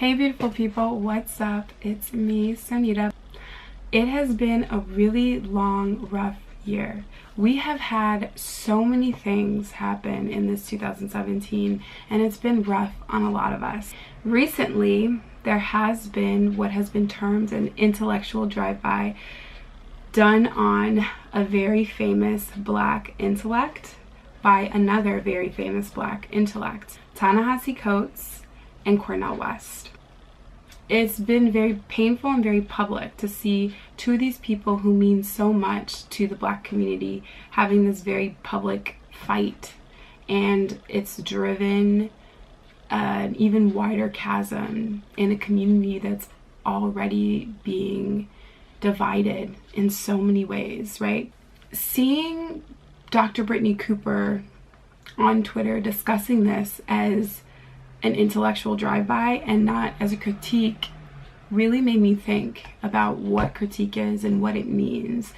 Hey beautiful people, what's up? It's me, Sonita. It has been a really long, rough year. We have had so many things happen in this 2017, and it's been rough on a lot of us. Recently, there has been what has been termed an intellectual drive-by done on a very famous Black intellect by another very famous Black intellect, Ta-Nehisi Coates and Cornel West. It's been very painful and very public to see two of these people who mean so much to the Black community having this very public fight, and it's driven an even wider chasm in a community that's already being divided in so many ways, right? Seeing Dr. Brittney Cooper on Twitter discussing this as an intellectual drive-by and not as a critique really made me think about what critique is and what it means.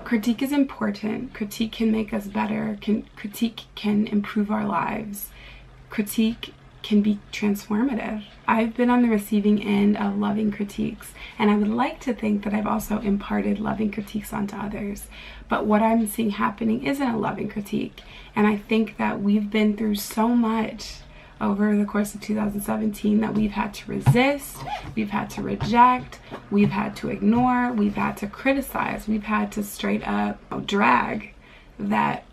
Critique is important. Critique can make us better. Critique can improve our lives. Critique can be transformative. I've been on the receiving end of loving critiques, and I would like to think that I've also imparted loving critiques onto others. But what I'm seeing happening isn't a loving critique, and I think that we've been through so much over the course of 2017 that we've had to resist, we've had to reject, we've had to ignore, we've had to criticize, we've had to straight up drag, that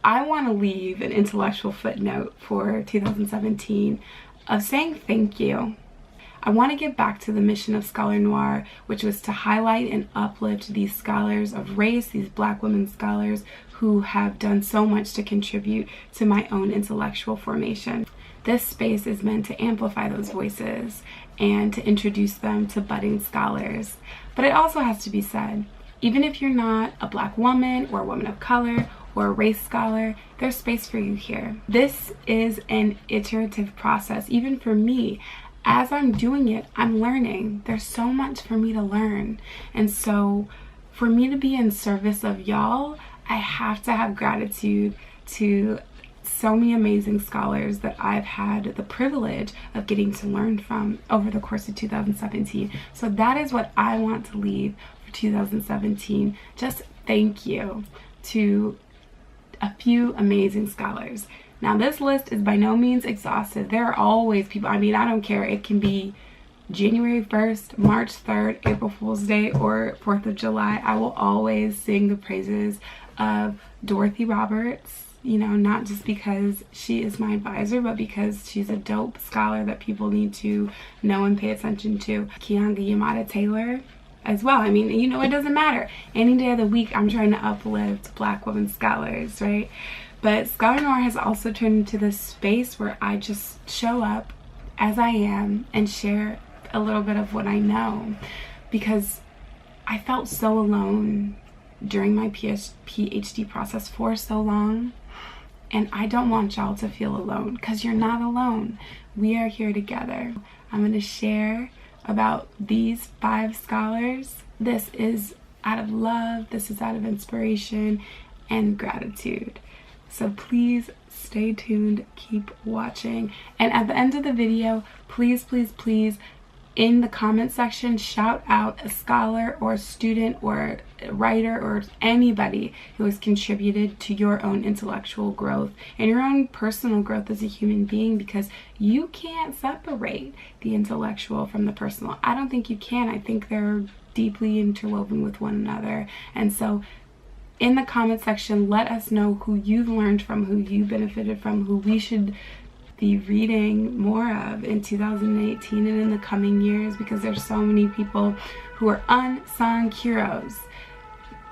I want to leave an intellectual footnote for 2017 of saying thank you. I want to get back to the mission of Scholar Noire, which was to highlight and uplift these scholars of race, these Black women scholars who have done so much to contribute to my own intellectual formation. This space is meant to amplify those voices and to introduce them to budding scholars. But it also has to be said, even if you're not a Black woman or a woman of color or a race scholar, there's space for you here. This is an iterative process, even for me. As I'm doing it, I'm learning. There's so much for me to learn. And so for me to be in service of y'all, I have to have gratitude to so many amazing scholars that I've had the privilege of getting to learn from over the course of 2017. So that is what I want to leave for 2017. Just thank you to a few amazing scholars. Now, this list is by no means exhaustive. There are always people, I mean, I don't care. It can be January 1st, March 3rd, April Fool's Day, or 4th of July. I will always sing the praises of Dorothy Roberts, you know, not just because she is my advisor, but because she's a dope scholar that people need to know and pay attention to. Kianga, Yamada Taylor as well. I mean, you know, it doesn't matter. Any day of the week, I'm trying to uplift Black women scholars, right? But Scholar Noire has also turned into this space where I just show up as I am and share a little bit of what I know, because I felt so alone during my PhD process for so long. And I don't want y'all to feel alone, because you're not alone. We are here together. I'm going to share about these 5 scholars. This is out of love. This is out of inspiration and gratitude. So please stay tuned. Keep watching. And at the end of the video, please, please, please, in the comment section, shout out a scholar or a student or a writer or anybody who has contributed to your own intellectual growth and your own personal growth as a human being, because you can't separate the intellectual from the personal. I don't think you can. I think they're deeply interwoven with one another. And so in the comment section, let us know who you've learned from, who you benefited from, who we should be reading more of in 2018 and in the coming years, because there's so many people who are unsung heroes.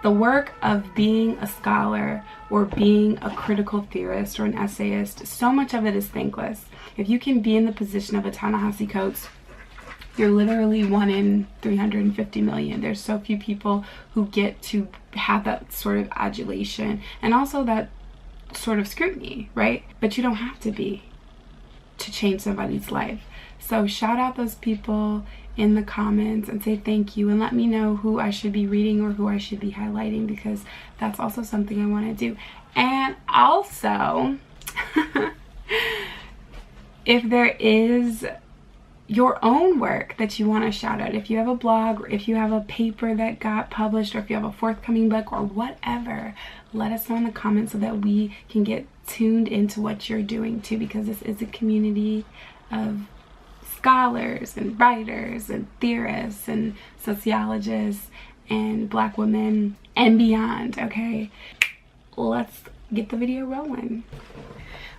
The work of being a scholar or being a critical theorist or an essayist, so much of it is thankless. If you can be in the position of a Ta-Nehisi Coates, you're literally 1 in 350 million. There's so few people who get to have that sort of adulation and also that sort of scrutiny, right? But you don't have to be to change somebody's life. So shout out those people in the comments and say thank you, and let me know who I should be reading or who I should be highlighting, because that's also something I want to do. And also if there is your own work that you want to shout out. If you have a blog, or if you have a paper that got published, or if you have a forthcoming book or whatever, let us know in the comments so that we can get tuned into what you're doing too, because this is a community of scholars and writers and theorists and sociologists and Black women and beyond. Okay, let's get the video rolling.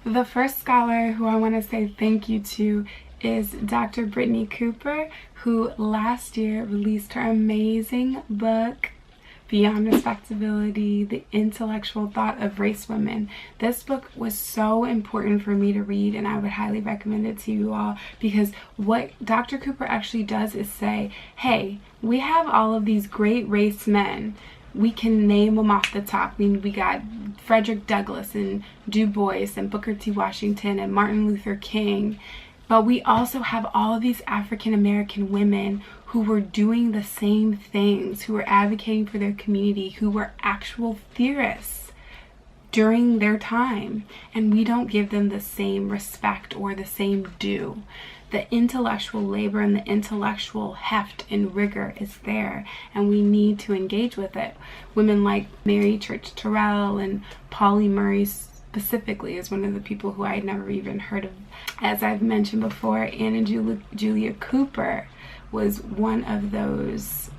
The first scholar who I want to say thank you to is Dr. Brittney Cooper, who last year released her amazing book, Beyond Respectability, The Intellectual Thought of Race Women. This book was so important for me to read, and I would highly recommend it to you all, because what Dr. Cooper actually does is say, hey, we have all of these great race men. We can name them off the top. I mean, we got Frederick Douglass and Du Bois and Booker T. Washington and Martin Luther King. But we also have all of these African American women who were doing the same things, who were advocating for their community, who were actual theorists during their time. And we don't give them the same respect or the same due. The intellectual labor and the intellectual heft and rigor is there, and we need to engage with it. Women like Mary Church Terrell and Pauli Murray specifically is one of the people who I had never even heard of. As I've mentioned before, Anna Julia Cooper was one of those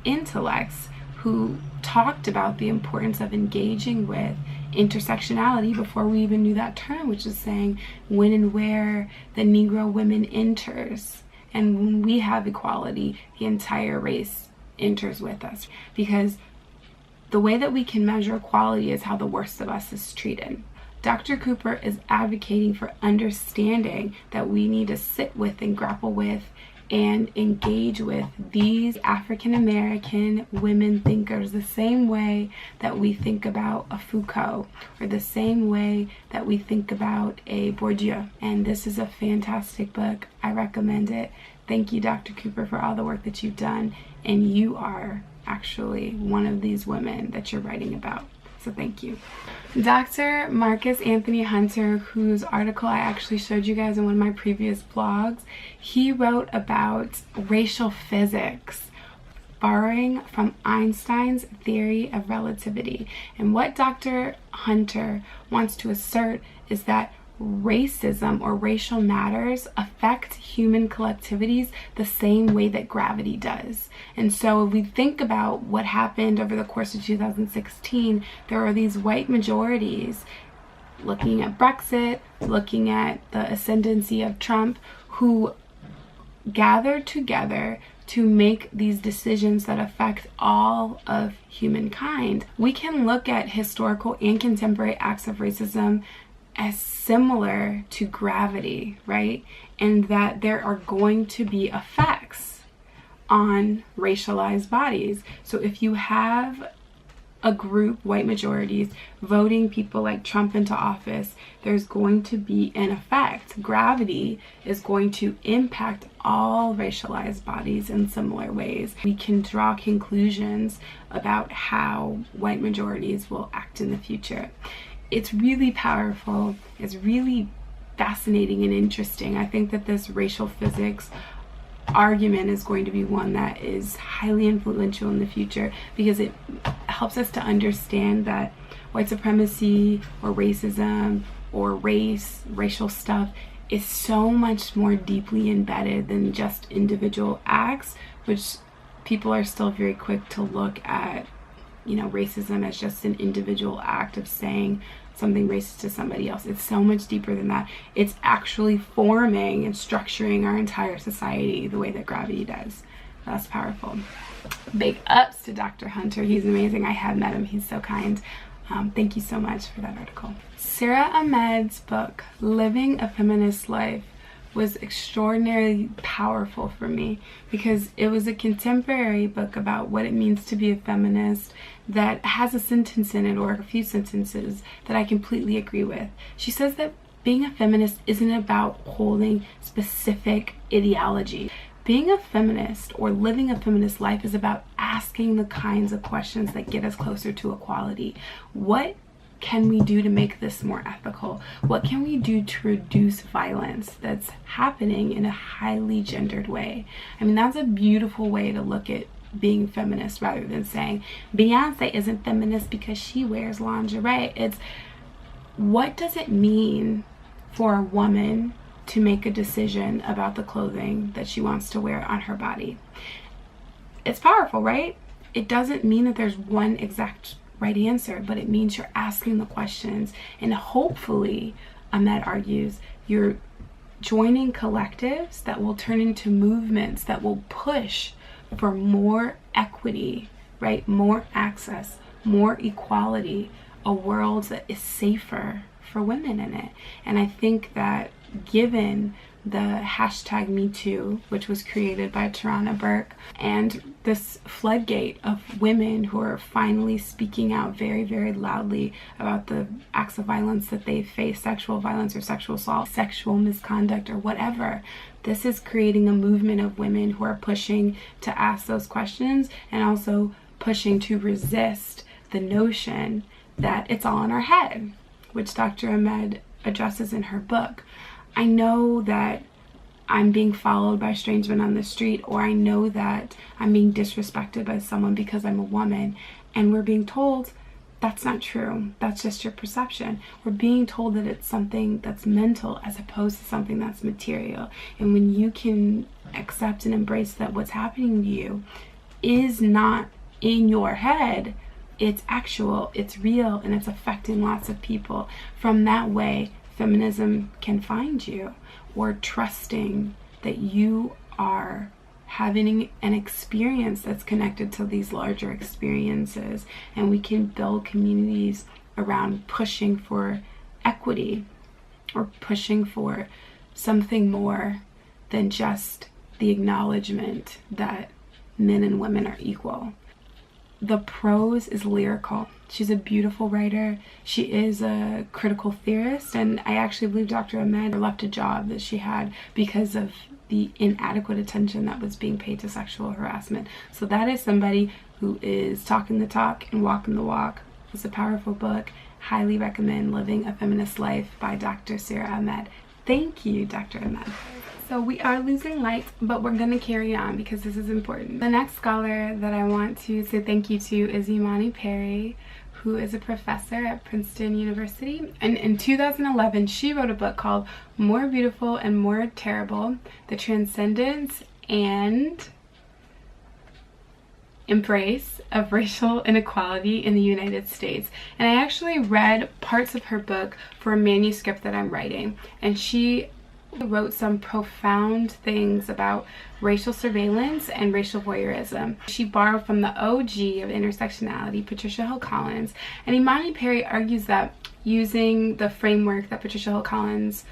intellects who talked about the importance of engaging with intersectionality before we even knew that term, which is saying when and where the Negro women enters. And when we have equality, the entire race enters with us. Because the way that we can measure equality is how the worst of us is treated. Dr. Cooper is advocating for understanding that we need to sit with and grapple with and engage with these African American women thinkers the same way that we think about a Foucault, or the same way that we think about a Bourdieu. And this is a fantastic book. I recommend it. Thank you, Dr. Cooper, for all the work that you've done. And you are actually one of these women that you're writing about. So thank you. Dr. Marcus Anthony Hunter, whose article I actually showed you guys in one of my previous blogs, he wrote about racial physics, borrowing from Einstein's theory of relativity. And what Dr. Hunter wants to assert is that racism or racial matters affect human collectivities the same way that gravity does. And so if we think about what happened over the course of 2016, there are these white majorities, looking at Brexit, looking at the ascendancy of Trump, who gathered together to make these decisions that affect all of humankind. We can look at historical and contemporary acts of racism as similar to gravity, right? And that there are going to be effects on racialized bodies. So if you have a group, white majorities, voting people like Trump into office, there's going to be an effect. Gravity is going to impact all racialized bodies in similar ways. We can draw conclusions about how white majorities will act in the future. It's really powerful. It's really fascinating and interesting. I think that this racial physics argument is going to be one that is highly influential in the future, because it helps us to understand that white supremacy or racism or racial stuff is so much more deeply embedded than just individual acts, which people are still very quick to look at, you know, racism as just an individual act of saying something racist to somebody else. It's so much deeper than that. It's actually forming and structuring our entire society the way that gravity does. That's powerful. Big ups to Dr. Hunter. He's amazing. I have met him. He's so kind. Thank you so much for that article. Sarah Ahmed's book, Living a Feminist Life, was extraordinarily powerful for me, because it was a contemporary book about what it means to be a feminist that has a sentence in it, or a few sentences, that I completely agree with. She says that being a feminist isn't about holding specific ideology. Being a feminist, or living a feminist life, is about asking the kinds of questions that get us closer to equality. What can we do to make this more ethical? What can we do to reduce violence that's happening in a highly gendered way? I mean, that's a beautiful way to look at being feminist, rather than saying Beyonce isn't feminist because she wears lingerie. It's, what does it mean for a woman to make a decision about the clothing that she wants to wear on her body? It's powerful, right? It doesn't mean that there's one exact right answer, but it means you're asking the questions, and hopefully, Ahmed argues, you're joining collectives that will turn into movements that will push for more equity, right? More access, more equality, a world that is safer for women in it. And I think that given the hashtag #MeToo, which was created by Tarana Burke, and this floodgate of women who are finally speaking out very, very loudly about the acts of violence that they face, sexual violence or sexual assault, sexual misconduct or whatever, this is creating a movement of women who are pushing to ask those questions, and also pushing to resist the notion that it's all in our head, which Dr. Ahmed addresses in her book. I know that I'm being followed by strange men on the street, or I know that I'm being disrespected by someone because I'm a woman, and we're being told that's not true. That's just your perception. We're being told that it's something that's mental as opposed to something that's material. And when you can accept and embrace that what's happening to you is not in your head, it's actual, it's real, and it's affecting lots of people. From that way, feminism can find you, or trusting that you are having an experience that's connected to these larger experiences, and we can build communities around pushing for equity, or pushing for something more than just the acknowledgement that men and women are equal. The prose is lyrical. She's a beautiful writer. She is a critical theorist, and I actually believe Dr. Ahmed left a job that she had because of the inadequate attention that was being paid to sexual harassment. So that is somebody who is talking the talk and walking the walk. It's a powerful book. Highly recommend Living a Feminist Life by Dr. Sarah Ahmed. Thank you, Dr. Ahmed. So we are losing light, but we're gonna carry on because this is important. The next scholar that I want to say thank you to is Imani Perry, who is a professor at Princeton University. And in 2011, she wrote a book called More Beautiful and More Terrible: The Transcendence and Embrace of Racial Inequality in the United States. And I actually read parts of her book for a manuscript that I'm writing, and she wrote some profound things about racial surveillance and racial voyeurism. She borrowed from the OG of intersectionality, Patricia Hill Collins, and Imani Perry argues that using the framework that Patricia Hill Collins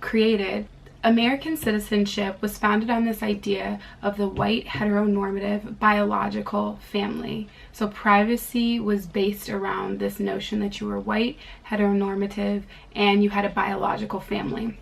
created, American citizenship was founded on this idea of the white heteronormative biological family. So privacy was based around this notion that you were white, heteronormative, and you had a biological family.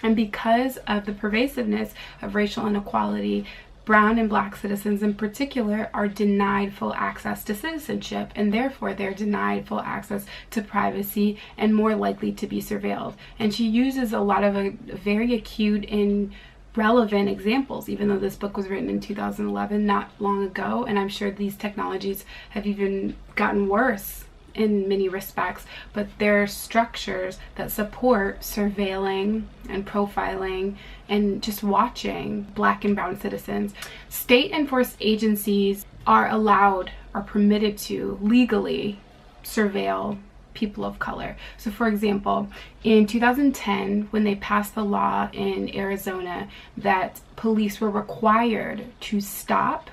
And because of the pervasiveness of racial inequality, brown and black citizens in particular are denied full access to citizenship, and therefore they're denied full access to privacy and more likely to be surveilled. And she uses a lot of very acute and relevant examples, even though this book was written in 2011, not long ago, and I'm sure these technologies have even gotten worse in many respects, but there are structures that support surveilling and profiling and just watching black and brown citizens. State enforced agencies are allowed or permitted to legally surveil people of color. So for example, in 2010, when they passed the law in Arizona that police were required to stop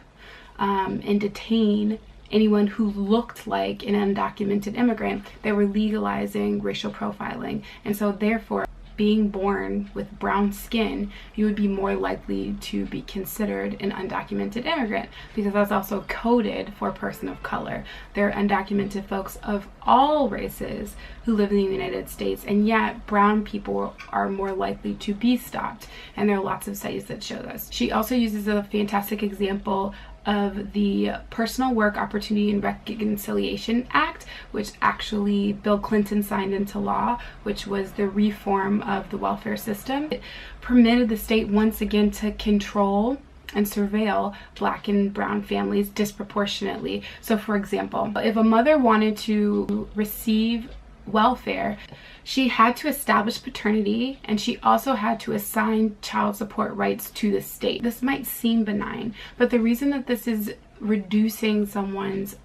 and detain anyone who looked like an undocumented immigrant, they were legalizing racial profiling. And so therefore, being born with brown skin, you would be more likely to be considered an undocumented immigrant, because that's also coded for a person of color. There are undocumented folks of all races who live in the United States, and yet brown people are more likely to be stopped. And there are lots of studies that show this. She also uses a fantastic example of the Personal Work Opportunity and Reconciliation Act, which actually Bill Clinton signed into law, which was the reform of the welfare system. It permitted the state once again to control and surveil Black and brown families disproportionately. So for example, if a mother wanted to receive welfare, she had to establish paternity, and she also had to assign child support rights to the state. This might seem benign, but the reason that this is reducing someone's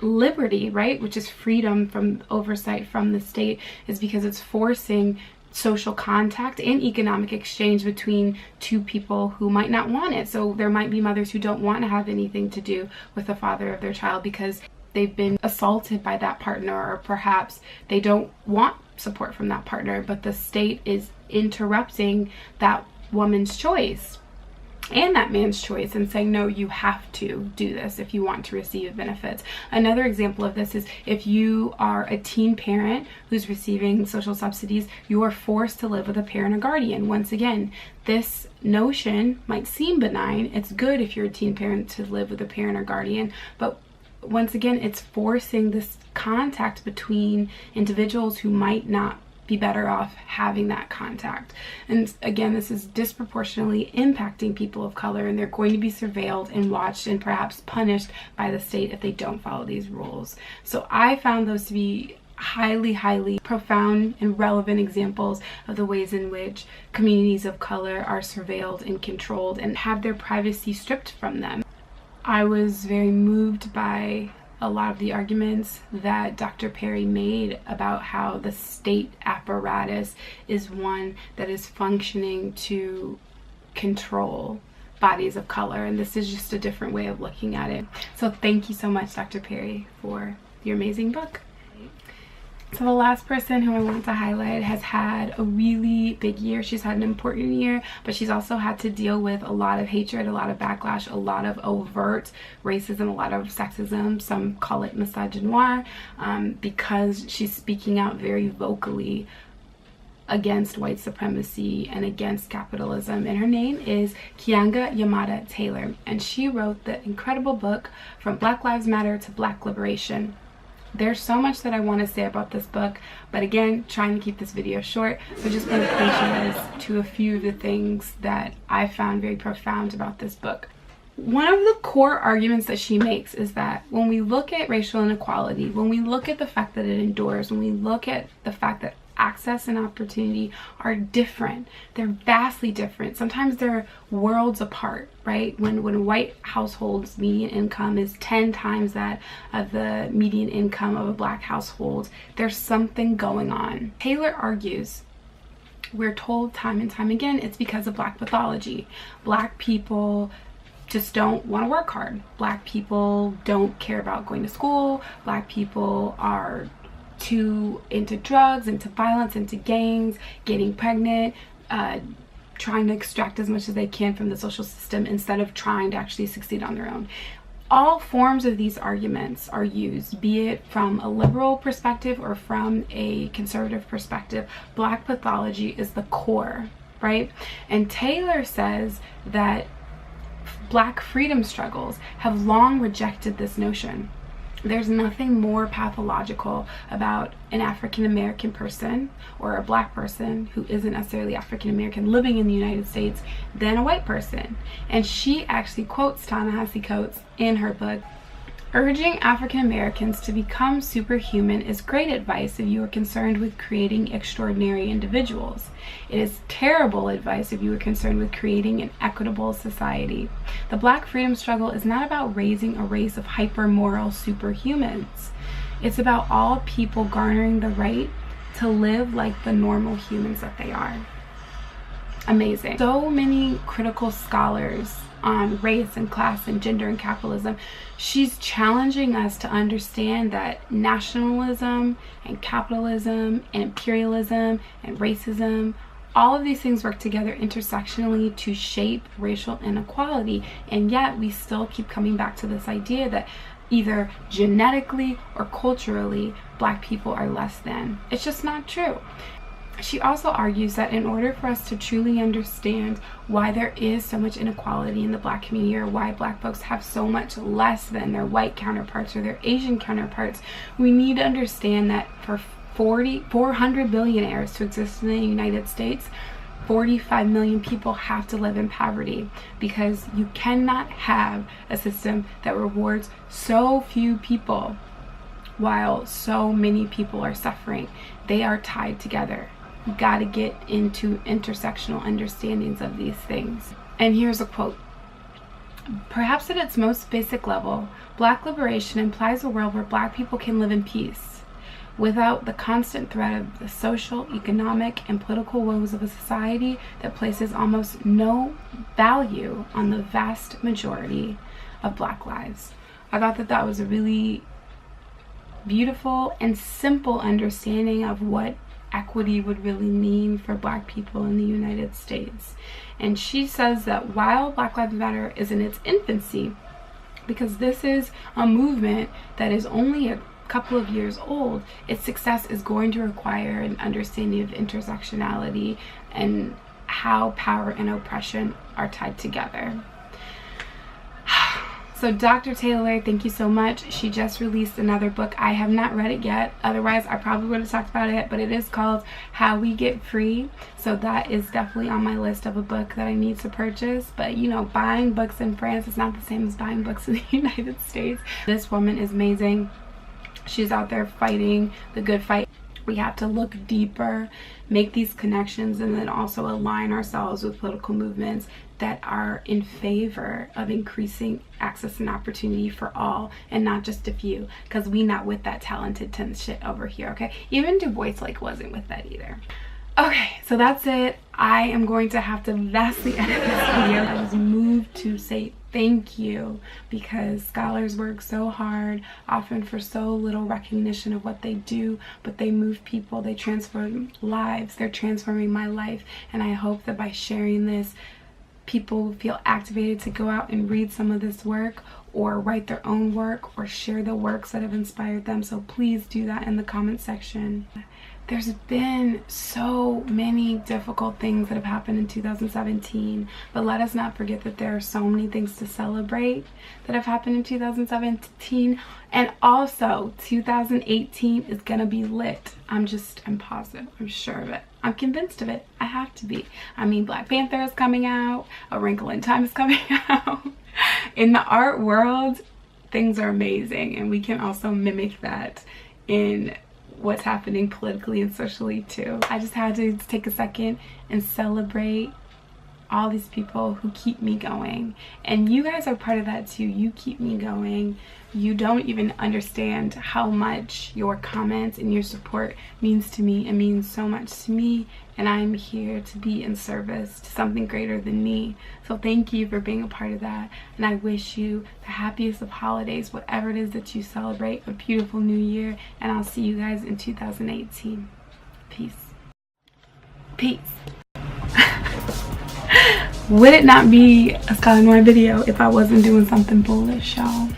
liberty, right, which is freedom from oversight from the state, is because it's forcing social contact and economic exchange between two people who might not want it. So there might be mothers who don't want to have anything to do with the father of their child because they've been assaulted by that partner, or perhaps they don't want support from that partner, but the state is interrupting that woman's choice and that man's choice and saying, no, you have to do this if you want to receive benefits. Another example of this is if you are a teen parent who's receiving social subsidies, you are forced to live with a parent or guardian. Once again, this notion might seem benign. It's good if you're a teen parent to live with a parent or guardian, but once again, it's forcing this contact between individuals who might not be better off having that contact. And again, this is disproportionately impacting people of color, and they're going to be surveilled and watched and perhaps punished by the state if they don't follow these rules. So I found those to be highly profound and relevant examples of the ways in which communities of color are surveilled and controlled and have their privacy stripped from them. I was very moved by a lot of the arguments that Dr. Perry made about how the state apparatus is one that is functioning to control bodies of color, and this is just a different way of looking at it. So thank you so much, Dr. Perry, for your amazing book. So the last person who I want to highlight has had a really big year. She's had an important year, but she's also had to deal with a lot of hatred, a lot of backlash, a lot of overt racism, a lot of sexism. Some call it misogynoir, because she's speaking out very vocally against white supremacy and against capitalism. And her name is Kianga Yamada Taylor, and she wrote the incredible book From Black Lives Matter to Black Liberation. There's so much that I want to say about this book, but again, trying to keep this video short, so just want to point you guys to a few of the things that I found very profound about this book. One of the core arguments that she makes is that when we look at racial inequality, when we look at the fact that it endures, when we look at the fact that access and opportunity are different, they're vastly different. Sometimes they're worlds apart, right? When white households' median income is 10 times that of the median income of a black household, there's something going on. Taylor argues, we're told time and time again, it's because of black pathology. Black people just don't want to work hard. Black people don't care about going to school. Black people are too into drugs, into violence, into gangs, getting pregnant, trying to extract as much as they can from the social system instead of trying to actually succeed on their own. All forms of these arguments are used, be it from a liberal perspective or from a conservative perspective. Black pathology is the core, right? And Taylor says that black freedom struggles have long rejected this notion. There's nothing more pathological about an African American person or a black person who isn't necessarily African American living in the United States than a white person. And she actually quotes Ta-Nehisi Coates in her book. Urging African Americans to become superhuman is great advice if you are concerned with creating extraordinary individuals. It is terrible advice if you are concerned with creating an equitable society. The black freedom struggle is not about raising a race of hyper-moral superhumans. It's about all people garnering the right to live like the normal humans that they are. Amazing. So many critical scholars on race and class and gender and capitalism. She's challenging us to understand that nationalism and capitalism and imperialism and racism, all of these things work together intersectionally to shape racial inequality, and yet we still keep coming back to this idea that either genetically or culturally black people are less than. It's just not true. She also argues that in order for us to truly understand why there is so much inequality in the Black community, or why Black folks have so much less than their white counterparts or their Asian counterparts, we need to understand that for 400 billionaires to exist in the United States, 45 million people have to live in poverty, because you cannot have a system that rewards so few people while so many people are suffering. They are tied together. You got to get into intersectional understandings of these things. And here's a quote. "Perhaps at its most basic level, Black liberation implies a world where Black people can live in peace, without the constant threat of the social, economic, and political woes of a society that places almost no value on the vast majority of Black lives." I thought that that was a really beautiful and simple understanding of what equity would really mean for Black people in the United States. And she says that while Black Lives Matter is in its infancy, because this is a movement that is only a couple of years old, its success is going to require an understanding of intersectionality and how power and oppression are tied together. So Dr. Taylor, thank you so much. She just released another book. I have not read it yet. Otherwise, I probably would have talked about it, but it is called How We Get Free. So that is definitely on my list of a book that I need to purchase. But you know, buying books in France is not the same as buying books in the United States. This woman is amazing. She's out there fighting the good fight. We have to look deeper, make these connections, and then also align ourselves with political movements that are in favor of increasing access and opportunity for all and not just a few, because we not with that talented 10 shit over here, okay? Even Du Bois wasn't with that either. Okay, so that's it. I am going to have to vastly edit this video. I was moved to say thank you, because scholars work so hard, often for so little recognition of what they do, but they move people, they transform lives, they're transforming my life, and I hope that by sharing this, people feel activated to go out and read some of this work, or write their own work, or share the works that have inspired them. So please do that in the comment section. There's been so many difficult things that have happened in 2017, but let us not forget that there are so many things to celebrate that have happened in 2017. And also 2018 is gonna be lit. I'm positive, I'm sure of it. I'm convinced of it. I have to be. I mean, Black Panther is coming out, A Wrinkle in Time is coming out. In the art world, things are amazing, and we can also mimic that in what's happening politically and socially too. I just had to take a second and celebrate all these people who keep me going, and you guys are part of that too. You keep me going. You don't even understand how much your comments and your support means to me. It means so much to me, and I'm here to be in service to something greater than me. So thank you for being a part of that, and I wish you the happiest of holidays, whatever it is that you celebrate, a beautiful new year, and I'll see you guys in 2018. Peace. Peace. Would it not be a Scholar Noire video if I wasn't doing something bullish, y'all?